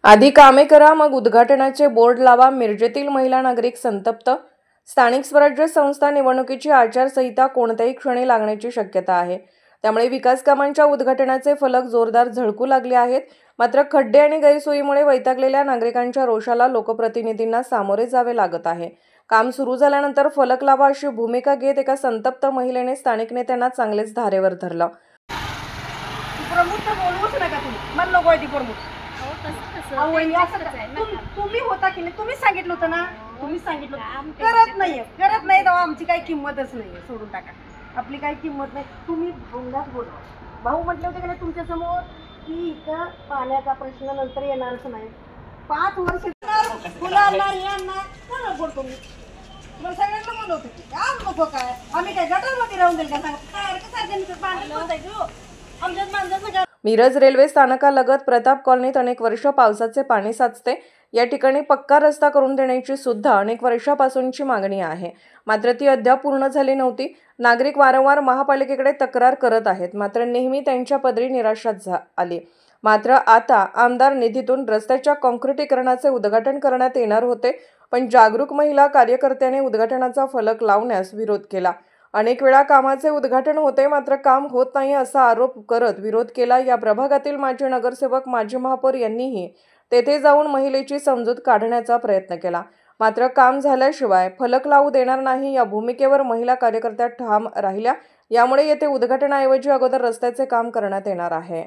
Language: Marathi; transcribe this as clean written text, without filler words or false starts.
आधी कामे करा मग उद्घाटनाचे बोर्ड लावा. मिरजेतील महिला नागरिक संतप्त. स्थानिक स्वराज्य संस्था निवडणुकीची आचारसंहिता कोणत्याही क्षणी लागण्याची शक्यता आहे. त्यामुळे विकास कामांच्या उद्घाटनाचे फलक जोरदार झळकू लागले आहेत. मात्र खड्डे आणि गैरसोयीमुळे वैतागलेल्या नागरिकांच्या रोषाला लोकप्रतिनिधींना सामोरे जावे लागत आहे. काम सुरू झाल्यानंतर फलक लावा अशी भूमिका घेत एका संतप्त महिलेने स्थानिक नेत्यांना चांगलेच धारेवर धरलं. तुम्ही होता की नाही, तुम्ही सांगितलं होतं ना, तुम्ही सांगितलं करत नाही तेव्हा आमची काही किंमतच नाहीये. सोडून टाका, आपली काही किंमत नाही. तुम्ही भाऊलाच बोलवा. भाऊ म्हटले होते की नाही तुमच्या समोर की इथं पाण्याचा प्रश्न नंतर येणारच नाही. 5 वर्ष बोलतो मी तुम्हाला सगळ्यांना बोलवतो की आज नको काय आम्ही काय गटारमध्ये राहून देईल का सांगा. मिरज रेल्वे स्थानकालगत प्रताप कॉलनीत अनेक वर्ष पावसाचे पाणी साचते. या ठिकाणी पक्का रस्ता करून देण्याची सुद्धा अनेक वर्षापासूनची मागणी आहे. मात्र ती अद्याप पूर्ण झाली नव्हती. नागरिक वारंवार महापालिकेकडे तक्रार करत आहेत. मात्र नेहमी त्यांच्या पदरी निराशाच आली. मात्र आता आमदार निधीतून रस्त्याच्या काँक्रिटीकरणाचे उद्घाटन करण्यात येणार होते, पण जागरूक महिला कार्यकर्त्याने उद्घाटनाचा फलक लावण्यास विरोध केला. अनेक वेळा कामाचे उद्घाटन होते मात्र काम होत नाही असा आरोप करत विरोध केला. या प्रभागातील माजी नगरसेवक माजी महापौर यांनीही तेथे जाऊन महिलेची समजूत काढण्याचा प्रयत्न केला. मात्र काम झाल्याशिवाय फलक लावू देणार नाही या भूमिकेवर महिला कार्यकर्त्या ठाम राहिल्या. यामुळे येथे उद्घाटनाऐवजी अगोदर रस्त्याचे काम करण्यात येणार आहे.